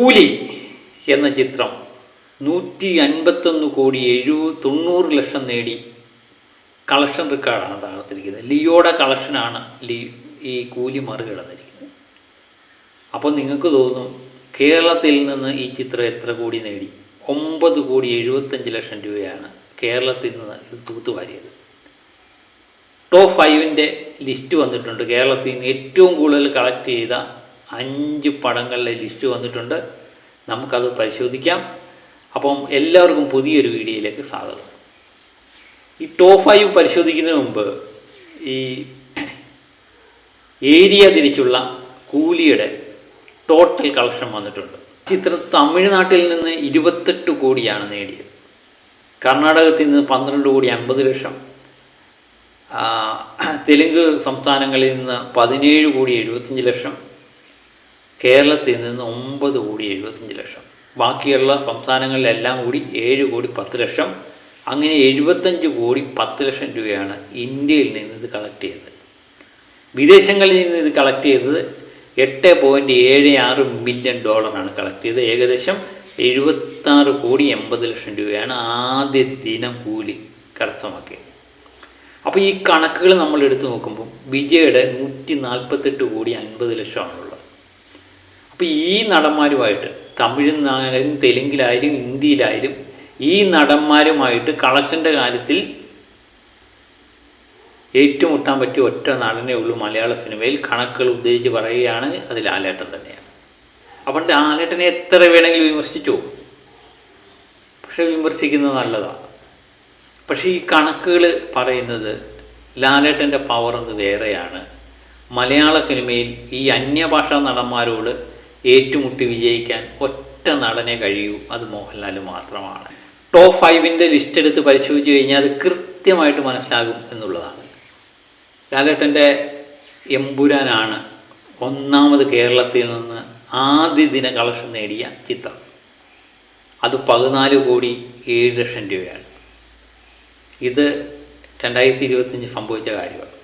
കൂലി എന്ന ചിത്രം 151,90,90,00,000 നേടി കളക്ഷൻ റെക്കോർഡാണ് തകർത്തിരിക്കുന്നത്. ലിയോയുടെ കളക്ഷനാണ് ഈ കൂലി മറികടന്നിരിക്കുന്നത്. അപ്പോൾ നിങ്ങൾക്ക് തോന്നും കേരളത്തിൽ നിന്ന് ഈ ചിത്രം എത്ര കോടി നേടി? 9,75,00,000 രൂപയാണ് കേരളത്തിൽ നിന്ന് ഇത് തൂത്തുവാരിയത്. ടോപ്പ് 5 ലിസ്റ്റ് വന്നിട്ടുണ്ട്. കേരളത്തിൽ നിന്ന് ഏറ്റവും കൂടുതൽ കളക്ട് ചെയ്ത 5 പടങ്ങളുടെ ലിസ്റ്റ് വന്നിട്ടുണ്ട്. നമുക്കത് പരിശോധിക്കാം. അപ്പം എല്ലാവർക്കും പുതിയൊരു വീഡിയോയിലേക്ക് സ്വാഗതം. ഈ ടോപ്പ് 5 പരിശോധിക്കുന്നതിന് മുമ്പ് ഈ ഏരിയ തിരിച്ചുള്ള കൂലിയുടെ ടോട്ടൽ കളക്ഷൻ വന്നിട്ടുണ്ട്. ചിത്രം തമിഴ്നാട്ടിൽ നിന്ന് 28 കോടിയാണ് നേടിയത്. കർണാടകത്തിൽ നിന്ന് 12,50,00,000, തെലുങ്ക് സംസ്ഥാനങ്ങളിൽ നിന്ന് 17,75,00,000, കേരളത്തിൽ നിന്ന് 9,75,00,000, ബാക്കിയുള്ള സംസ്ഥാനങ്ങളിലെല്ലാം കൂടി 7,10,00,000. അങ്ങനെ 75,10,00,000 രൂപയാണ് ഇന്ത്യയിൽ നിന്ന് ഇത് കളക്ട് ചെയ്തത്. വിദേശങ്ങളിൽ നിന്ന് ഇത് കളക്ട് ചെയ്തത് $8.76 മില്യൺ കളക്ട് ചെയ്തത്. ഏകദേശം 76,80,00,000 രൂപയാണ് ആദ്യ ദിനം കൂലി കരസ്ഥമാക്കിയത്. അപ്പോൾ ഈ കണക്കുകൾ നമ്മൾ എടുത്തു നോക്കുമ്പോൾ വിജയുടെ 148,50,00,000 ഉള്ളത്. അപ്പോൾ ഈ നടന്മാരുമായിട്ട് തമിഴ്നാട്ടിലും തെലുങ്കിലായാലും ഹിന്ദിയിലായാലും ഈ നടന്മാരുമായിട്ട് കളക്ഷൻ്റെ കാര്യത്തിൽ ഏറ്റുമുട്ടാൻ പറ്റിയ ഒറ്റ നടനേ ഉള്ളൂ മലയാള സിനിമയിൽ. കണക്കുകൾ ഉദ്ധരിച്ച് പറയുകയാണ്, അത് ലാലേട്ടൻ തന്നെയാണ്. അപ്പം ലാലേട്ടനെ എത്ര വേണമെങ്കിലും വിമർശിച്ചു, പക്ഷെ വിമർശിക്കുന്നത് നല്ലതാണ്. പക്ഷേ ഈ കണക്കുകൾ പറയുന്നത് ലാലേട്ടൻ്റെ പവർ എന്ന് വേറെയാണ്. മലയാള സിനിമയിൽ ഈ അന്യഭാഷാ നടന്മാരോട് ഏറ്റുമുട്ടി വിജയിക്കാൻ ഒറ്റ നടനെ കഴിയൂ, അത് മോഹൻലാൽ മാത്രമാണ്. ടോപ്പ് 5 ലിസ്റ്റ് എടുത്ത് പരിശോധിച്ച് കഴിഞ്ഞാൽ അത് കൃത്യമായിട്ട് മനസ്സിലാകും എന്നുള്ളതാണ്. ലാലേട്ടൻ്റെ എമ്പുരാനാണ് ഒന്നാമത് കേരളത്തിൽ നിന്ന് ആദ്യ ദിന കളക്ഷൻ നേടിയ ചിത്രം. അത് 14,07,00,000 രൂപയാണ്. ഇത് 2025 സംഭവിച്ച കാര്യമാണ്.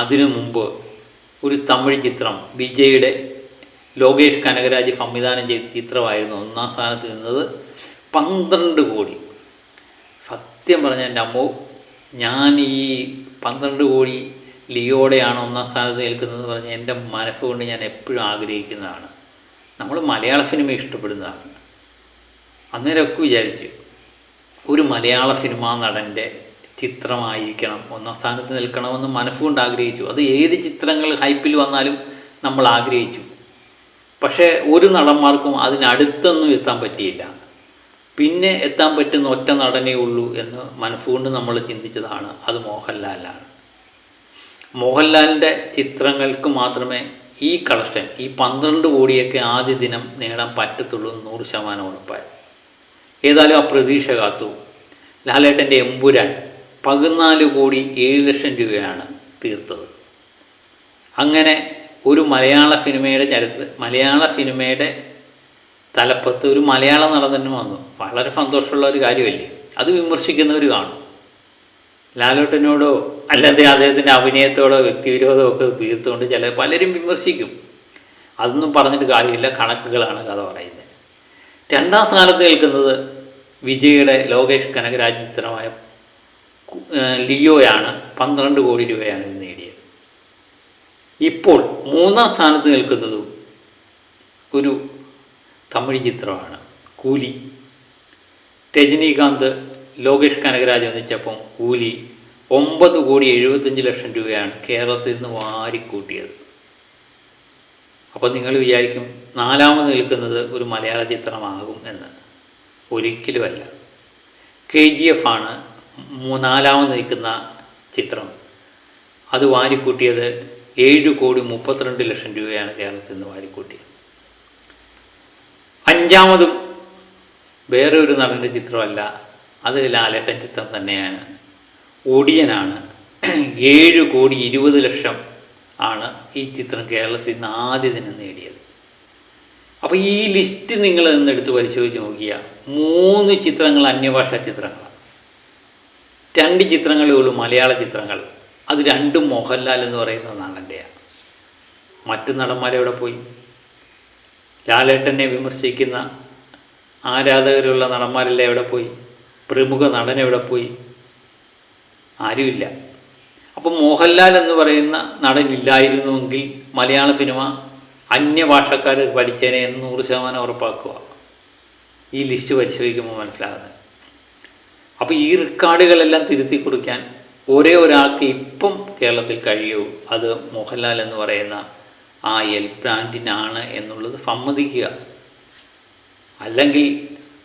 അതിനു മുമ്പ് ഒരു തമിഴ് ചിത്രം വിജയുടെ ലോകേഷ് കനകരാജ് സംവിധാനം ചെയ്ത ചിത്രമായിരുന്നു ഒന്നാം സ്ഥാനത്ത് നിന്നത്. 12 കോടി. സത്യം പറഞ്ഞ എൻ്റെ അമ്മോ, ഞാൻ ഈ 12 കോടി ലിയോടെയാണ് ഒന്നാം സ്ഥാനത്ത് നിൽക്കുന്നത് പറഞ്ഞ് എൻ്റെ മനസ്സുകൊണ്ട് ഞാൻ എപ്പോഴും ആഗ്രഹിക്കുന്നതാണ്. നമ്മൾ മലയാള സിനിമ ഇഷ്ടപ്പെടുന്നതാണ്. അന്നേരമൊക്കെ വിചാരിച്ചു ഒരു മലയാള സിനിമാ നടൻ്റെ ചിത്രമായിരിക്കണം ഒന്നാം സ്ഥാനത്ത് നിൽക്കണമെന്ന് മനസ്സുകൊണ്ട് ആഗ്രഹിച്ചു. അത് ഏത് ചിത്രങ്ങൾ ഹൈപ്പിൽ വന്നാലും നമ്മൾ ആഗ്രഹിച്ചു. പക്ഷേ ഒരു നടന്മാർക്കും അതിനടുത്തൊന്നും എത്താൻ പറ്റിയില്ല. പിന്നെ എത്താൻ പറ്റുന്ന ഒറ്റ നടനേ ഉള്ളൂ എന്ന് മനസ്സുകൊണ്ട് നമ്മൾ ചിന്തിച്ചതാണ്, അത് മോഹൻലാലാണ്. മോഹൻലാലിൻ്റെ ചിത്രങ്ങൾക്ക് മാത്രമേ ഈ കളക്ഷൻ, ഈ 12 കോടിയൊക്കെ ആദ്യ ദിനം നേടാൻ പറ്റത്തുള്ളൂ 100% ഉറപ്പായി. ഏതായാലും ആ പ്രതീക്ഷ കാത്തു. ലാലേട്ടൻ്റെ എമ്പുരാൻ 14,07,00,000 രൂപയാണ് തീർത്തത്. അങ്ങനെ ഒരു മലയാള സിനിമയുടെ തലപ്പത്ത് ഒരു മലയാള നടൻ തന്നെ വന്നു. വളരെ സന്തോഷമുള്ള ഒരു കാര്യമല്ലേ? അത് വിമർശിക്കുന്നവർ കാണും. ലാലേട്ടനോടോ അല്ലാതെ അദ്ദേഹത്തിൻ്റെ അഭിനയത്തോടോ വ്യക്തിവിരോധമോ ഒക്കെ തീർത്തുകൊണ്ട് പലരും വിമർശിക്കും. അതൊന്നും പറഞ്ഞിട്ട് കാര്യമില്ല, കണക്കുകളാണ് കഥ പറയുന്നത്. രണ്ടാം സ്ഥാനത്ത് നിൽക്കുന്നത് വിജയുടെ ലോകേഷ് കനകരാജ് ചിത്രമായ ലിയോയാണ്. 12 കോടി രൂപയാണ് ഇത് നേടിയത്. ഇപ്പോൾ മൂന്നാം സ്ഥാനത്ത് നിൽക്കുന്നതും ഒരു തമിഴ് ചിത്രമാണ്, കൂലി. രജനീകാന്ത് ലോകേഷ് കനകരാജ് ഒന്നിച്ചപ്പം കൂലി 9,75,00,000 രൂപയാണ് കേരളത്തിൽ നിന്ന് വാരിക്കൂട്ടിയത്. അപ്പോൾ നിങ്ങൾ വിചാരിക്കും നാലാമത് നിൽക്കുന്നത് ഒരു മലയാള ചിത്രമാകും എന്ന്. ഒരിക്കലുമല്ല. KGF ആണ് നാലാമത് നിൽക്കുന്ന ചിത്രം. അത് വാരിക്കൂട്ടിയത് 7,32,00,000 രൂപയാണ് കേരളത്തിൽ നിന്ന് വാരിക്കൂട്ടിയത്. അഞ്ചാമതും വേറെ ഒരു നടൻ്റെ ചിത്രമല്ല, അത് ലാലേട്ടൻ ചിത്രം തന്നെയാണ്. ഒടിയനാണ്. 7,20,00,000 ആണ് ഈ ചിത്രം കേരളത്തിൽ നിന്ന് ആദ്യ ദിനം നേടിയത്. അപ്പോൾ ഈ ലിസ്റ്റ് നിങ്ങൾ എടുത്ത് പരിശോധിച്ച് നോക്കിയാൽ 3 ചിത്രങ്ങൾ അന്യഭാഷാ ചിത്രങ്ങളാണ്. 2 ചിത്രങ്ങളേ ഉള്ളൂ മലയാള ചിത്രങ്ങൾ. അത് 2 മോഹൻലാൽ എന്ന് പറയുന്ന നടൻ്റെയാണ്. മറ്റു നടന്മാരെവിടെ പോയി? ലാലേട്ടനെ വിമർശിക്കുന്ന ആരാധകരുള്ള നടന്മാരെല്ലാം എവിടെ പോയി? പ്രമുഖ നടൻ എവിടെ പോയി? ആരുമില്ല. അപ്പം മോഹൻലാൽ എന്ന് പറയുന്ന നടനില്ലായിരുന്നുവെങ്കിൽ മലയാള സിനിമ അന്യഭാഷക്കാർ പഠിച്ചേനെ എന്ന് 100% ഉറപ്പാക്കുക. ഈ ലിസ്റ്റ് പരിശോധിക്കുമ്പോൾ മനസ്സിലാകുന്നത്. അപ്പോൾ ഈ റെക്കോർഡുകളെല്ലാം തിരുത്തി കൊടുക്കാൻ ഒരേ ഒരാൾക്ക് ഇപ്പം കേരളത്തിൽ കഴിയൂ, അത് മോഹൻലാൽ എന്ന് പറയുന്ന ആ ബ്രാൻഡിനാണ് എന്നുള്ളത് സമ്മതിക്കുക. അല്ലെങ്കിൽ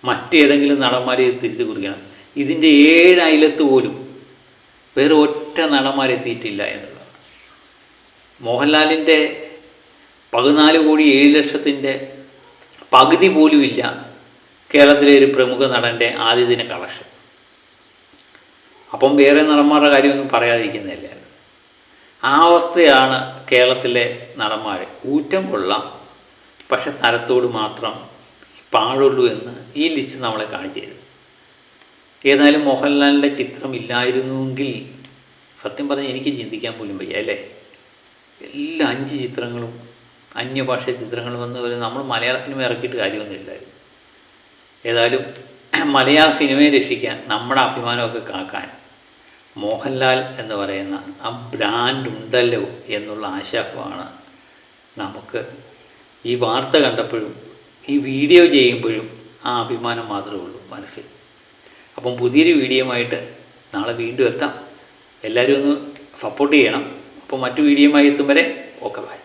മറ്റേതെങ്കിലും നടന്മാരെ തിരുത്തി കുറിക്കണം. ഇതിൻ്റെ 7 അയലത്ത് പോലും വേറെ ഒറ്റ നടന്മാരെത്തിയിട്ടില്ല എന്നുള്ളതാണ്. മോഹൻലാലിൻ്റെ 14,07,00,000 പകുതി പോലുമില്ല കേരളത്തിലെ ഒരു പ്രമുഖ നടൻ്റെ ആദ്യ ദിന കളക്ഷൻ. അപ്പം വേറെ നടന്മാരുടെ കാര്യമൊന്നും പറയാതിരിക്കുന്നില്ല. ആ അവസ്ഥയാണ് കേരളത്തിലെ നടന്മാർ. ഊറ്റം കൊള്ളാം, പക്ഷെ തരത്തോട് മാത്രം പാടുള്ളൂ എന്ന് ഈ ലിസ്റ്റ് നമ്മളെ കാണിച്ചു തരും. ഏതായാലും മോഹൻലാലിൻ്റെ ചിത്രം ഇല്ലായിരുന്നുവെങ്കിൽ സത്യം പറഞ്ഞാൽ എനിക്ക് ചിന്തിക്കാൻ പോലും വയ്യ അല്ലേ. എല്ലാ 5 ചിത്രങ്ങളും അന്യഭാഷ ചിത്രങ്ങളും വന്ന് നമ്മൾ മലയാള സിനിമ ഇറക്കിയിട്ട് കാര്യമൊന്നുമില്ലായിരുന്നു. ഏതായാലും മലയാള സിനിമയെ രക്ഷിക്കാൻ, നമ്മുടെ അഭിമാനമൊക്കെ കാക്കാൻ മോഹൻലാൽ എന്ന് പറയുന്ന ആ ബ്രാൻഡ് ഉണ്ടല്ലോ എന്നുള്ള ആശാഫമാണ് നമുക്ക് ഈ വാർത്ത കണ്ടപ്പോഴും ഈ വീഡിയോ ചെയ്യുമ്പോഴും ആ അഭിമാനം മാത്രമേ ഉള്ളൂ മനസ്സിൽ. അപ്പം പുതിയൊരു വീഡിയോയുമായിട്ട് നാളെ വീണ്ടും എത്താം. എല്ലാവരും ഒന്ന് സപ്പോർട്ട് ചെയ്യണം. അപ്പോൾ മറ്റു വീഡിയോയുമായി എത്തും വരെ ഓക്കെ ബൈ.